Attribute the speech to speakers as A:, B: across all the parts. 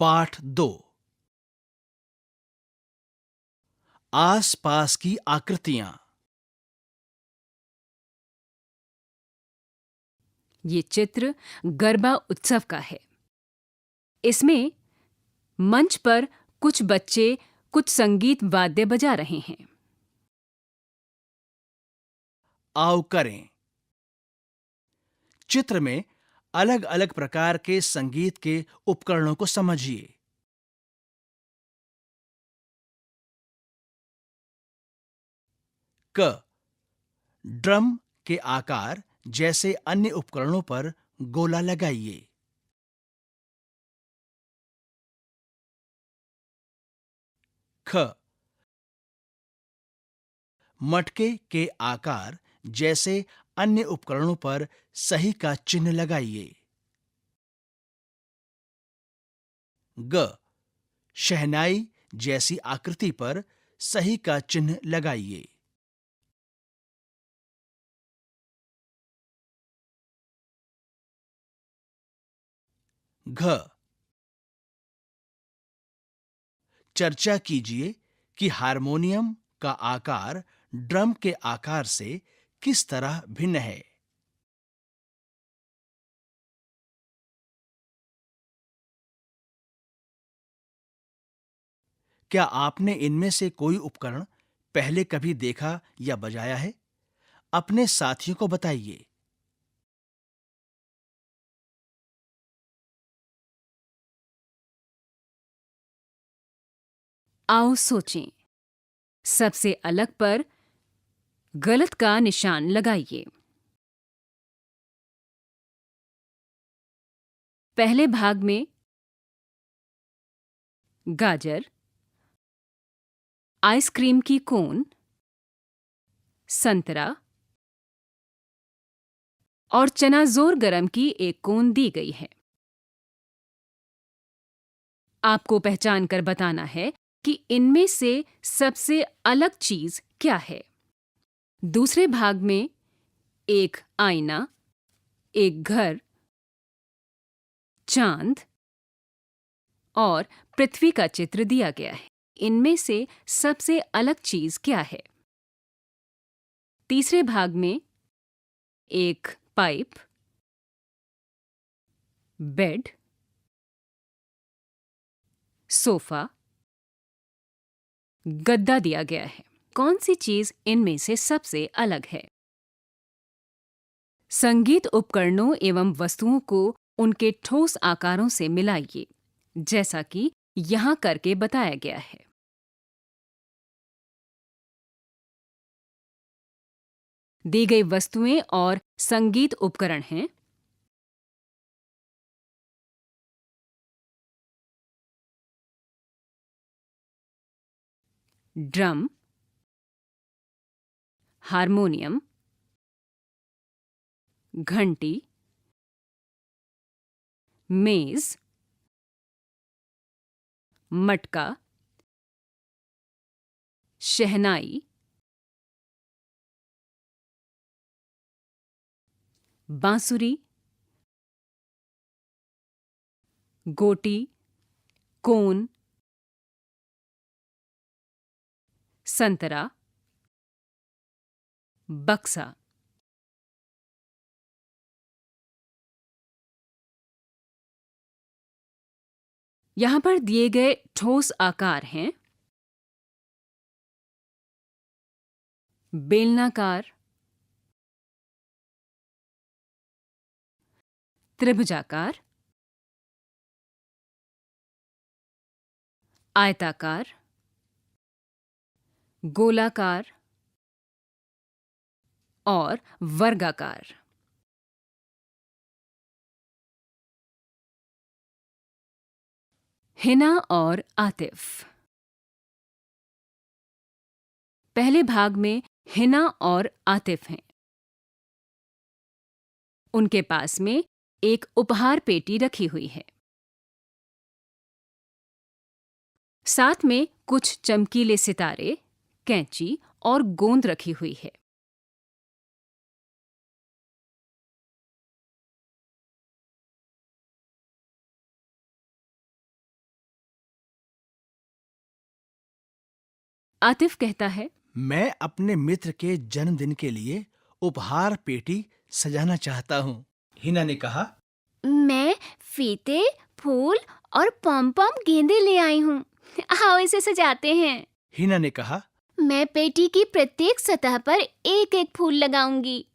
A: पाठ 2। आसपास की आकृतियां।
B: ये चित्र गरबा उत्सव का है। इसमें मंच पर कुछ बच्चे कुछ संगीत वाद्य बजा रहे हैं।
A: आओ करें। चित्र में अलग अलग प्रकार के संगीत के उपकरणों को समझिए। क। ड्रम के आकार जैसे अन्य उपकरणों पर गोला लगाइए। ख। मटके के आकार जैसे अन्य उपकरणों पर सही का चिन्ह लगाइए। ग। शहनाई जैसी आकृति पर सही का चिन्ह लगाइए। घ। चर्चा कीजिए कि हारमोनियम का आकार ड्रम के आकार से किस तरह भिन्न है। क्या आपने इनमें से कोई उपकरण पहले कभी देखा या बजाया है? अपने साथियों को बताइए।
B: आओ सोचें। सबसे अलग पर गलत का निशान लगाइए। पहले भाग में गाजर, आइसक्रीम की कोन, संतरा और चना जोर गरम की एक कोन दी गई है। आपको पहचान कर बताना है कि इनमें से सबसे अलग चीज क्या है। दूसरे भाग में एक आईना, एक घर, चांद और पृथ्वी का चित्र दिया गया है। इनमें से सबसे अलग चीज क्या है? तीसरे भाग में एक पाइप, बेड, सोफा, गद्दा दिया गया है। कौन सी चीज इनमें से सबसे अलग है? संगीत उपकरणों एवं वस्तुओं को उनके ठोस आकारों से मिलाइए, जैसा कि यहां करके बताया गया है। दी गई वस्तुएं और संगीत उपकरण हैं ड्रम, हारमोनियम, घंटी, मेज, मटका, शहनाई, बांसुरी, गोटी, कोन, संतरा, बक्सा। यहां पर दिए गए ठोस आकार हैं बेलनाकार, त्रिभुजाकार, आयताकार, गोलाकार और वर्गाकार। हिना और आतिफ। पहले भाग में हिना और आतिफ हैं। उनके पास में एक उपहार पेटी रखी हुई है। साथ में कुछ चमकीले सितारे, कैंची और गोंद रखी हुई है। आतिफ कहता है,
A: मैं अपने मित्र के जन्मदिन के लिए उपहार पेटी सजाना चाहता हूँ। हिना ने कहा,
C: मैं फीते, फूल और पॉम पॉम गेंदे ले आई हूँ। आओ इसे सजाते हैं।
A: हिना ने कहा,
C: मैं पेटी की प्रत्येक सतह पर एक एक फूल लगाऊंगी।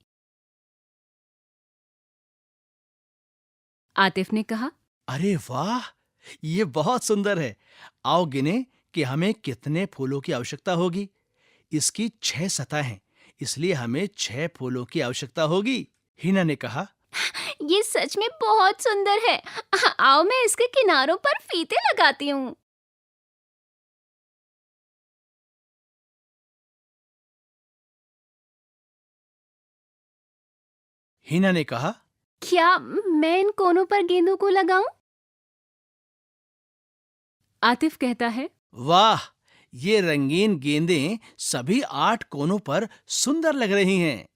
B: आतिफ ने कहा,
A: अरे वाह, ये बहुत सुंदर है। आओ गिने कि हमें कितने फूलों की आवश्यकता होगी। इसकी 6 सतह हैं, इसलिए हमें 6 फूलों की आवश्यकता होगी। हिना ने कहा,
C: ये सच में बहुत सुंदर है। आओ मैं इसके किनारों पर फीते लगाती हूँ।
A: हिना ने कहा,
C: क्या मैं इन कोनों पर गेंदों को लगाऊं?
B: आतिफ कहता है,
A: वाह, ये रंगीन गेंदें सभी 8 कोनों पर सुंदर लग रही हैं।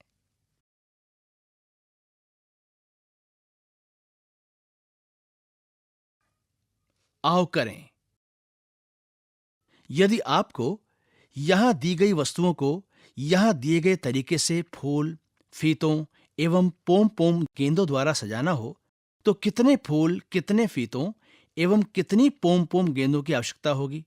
A: आओ करें। यदि आपको यहां दी गई वस्तुओं को यहां दिए गए तरीके से फूल, फीतों एवं पोम पोम गेंदों द्वारा सजाना हो, तो कितने फूल, कितने फीतों एवं कितनी पोम पोम गेंदों की आवश्यकता होगी?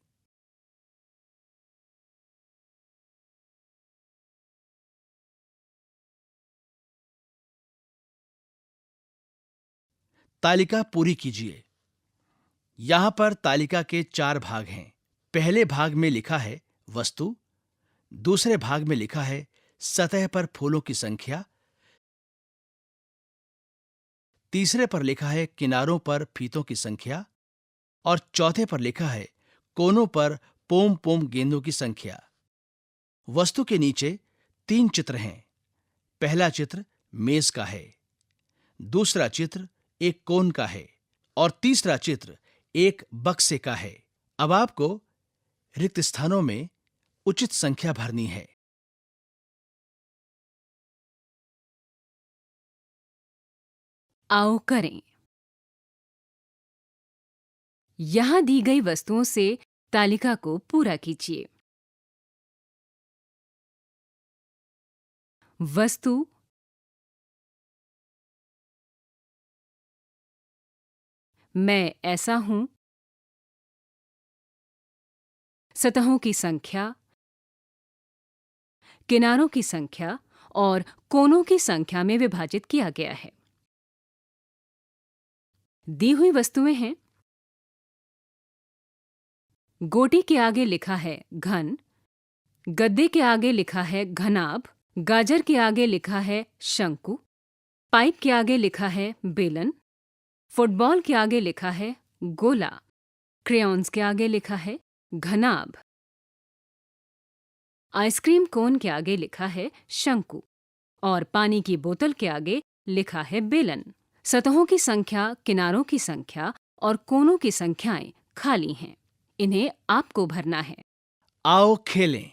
A: तालिका पूरी कीजिए। यहां पर तालिका के 4 भाग हैं। पहले भाग में लिखा है वस्तु, दूसरे भाग में लिखा है सतह पर फूलों की संख्या, तीसरे पर लिखा है किनारों पर फीतों की संख्या और चौथे पर लिखा है कोनों पर पोम पोम गेंदों की संख्या। वस्तु के नीचे 3 चित्र हैं। पहला चित्र मेज का है, दूसरा चित्र एक कोन का है और तीसरा चित्र एक बक्से का है। अब आपको रिक्त स्थानों में उचित संख्या भरनी है।
B: आओ करें। यहां दी गई वस्तुओं से तालिका को पूरा कीजिए। वस्तु, मैं ऐसा हूं, सतहों की संख्या, किनारों की संख्या और कोनों की संख्या में विभाजित किया गया है। दी हुई वस्तुएं हैं, गोटी के आगे लिखा है घन, गद्दे के आगे लिखा है घनाभ, गाजर के आगे लिखा है शंकु, पाइप के आगे लिखा है बेलन, फुटबॉल के आगे लिखा है गोला, क्रेयॉन्स के आगे लिखा है घनाभ, आइसक्रीम कोन के आगे लिखा है शंकु और पानी की बोतल के आगे लिखा है बेलन। सतहों की संख्या, किनारों की संख्या और कोनों की संख्याएं खाली हैं। इन्हें आपको भरना है।
A: आओ खेलें।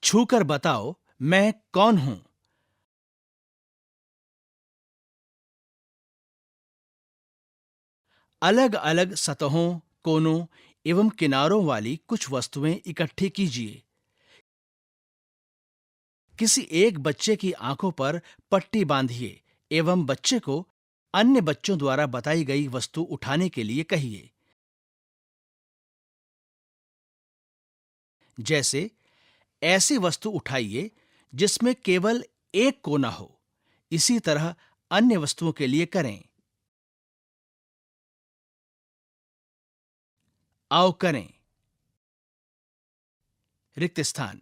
A: छूकर बताओ मैं कौन हूं। अलग अलग सतहों, कोनों एवं किनारों वाली कुछ वस्तुएं इकट्ठी कीजिए। किसी एक बच्चे की आंखों पर पट्टी बांधिए एवं बच्चे को अन्य बच्चों द्वारा बताई गई वस्तु उठाने के लिए कहिए। जैसे, ऐसी वस्तु उठाइए जिसमें केवल एक कोना हो। इसी तरह अन्य वस्तुओं के लिए करें। आओ करें। रिक्त स्थान।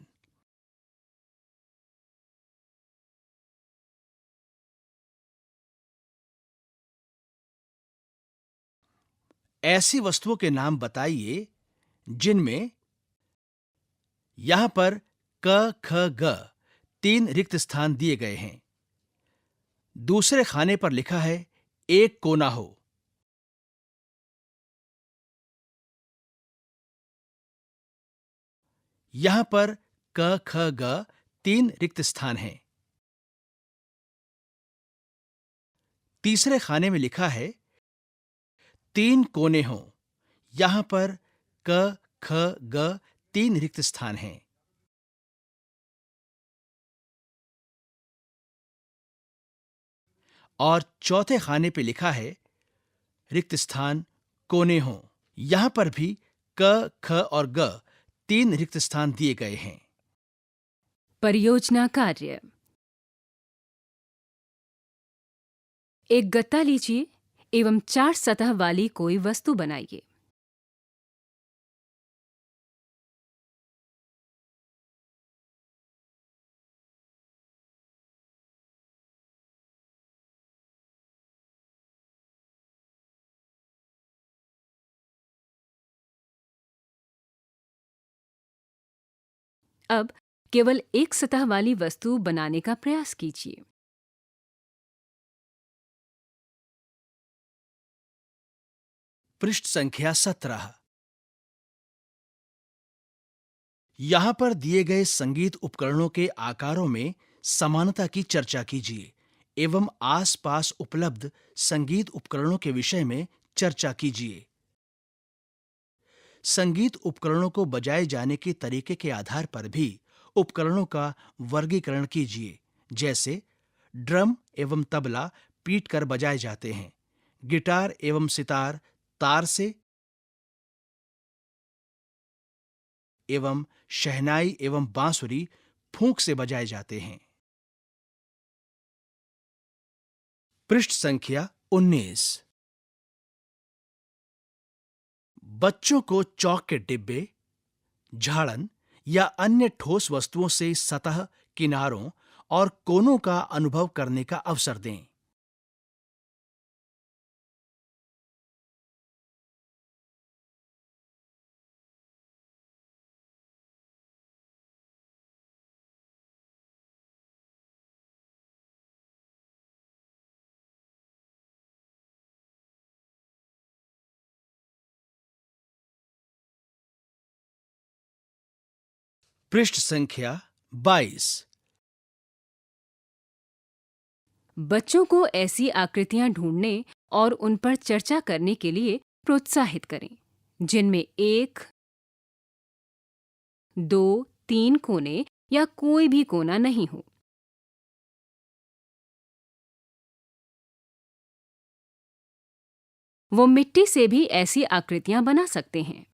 A: ऐसी वस्तुओं के नाम बताइए जिनमें यहां पर क, ख, ग 3 रिक्त स्थान दिए गए हैं। दूसरे खाने पर लिखा है एक कोना हो। यहां पर क, ख, ग 3 रिक्त स्थान हैं। तीसरे खाने में लिखा है 3 कोने हों। यहां पर क, ख, ग 3 रिक्त स्थान हैं। और चौथे खाने पे लिखा है रिक्त स्थान कोने हों। यहां पर भी क, ख और ग 3 रिक्त स्थान दिए गए हैं।
B: परियोजना कार्य। एक गत्ता लीजिए एवं 4 सतह वाली कोई वस्तु बनाइए। अब केवल एक सतह वाली वस्तु बनाने का प्रयास कीजिए।
A: पृष्ठ संख्या 17। यहां पर दिए गए संगीत उपकरणों के आकारों में समानता की चर्चा कीजिए एवं आसपास उपलब्ध संगीत उपकरणों के विषय में चर्चा कीजिए। संगीत उपकरणों को बजाए जाने के तरीके के आधार पर भी उपकरणों का वर्गीकरण कीजिए। जैसे ड्रम एवं तबला पीट कर बजाए जाते हैं, गिटार एवं सितार तार से एवं शहनाई एवं बांसुरी फूंक से बजाए जाते हैं। पृष्ठ संख्या 19। बच्चों को चौक के डिब्बे, झाड़न या अन्य ठोस वस्तुओं से सतह, किनारों और कोनों का अनुभव करने का अवसर दें। पृष्ठ संख्या 22।
B: बच्चों को ऐसी आकृतियां ढूंढने और उन पर चर्चा करने के लिए प्रोत्साहित करें जिनमें 1, 2, 3 कोने या कोई भी कोना नहीं हो। वो मिट्टी से भी ऐसी आकृतियां बना सकते हैं।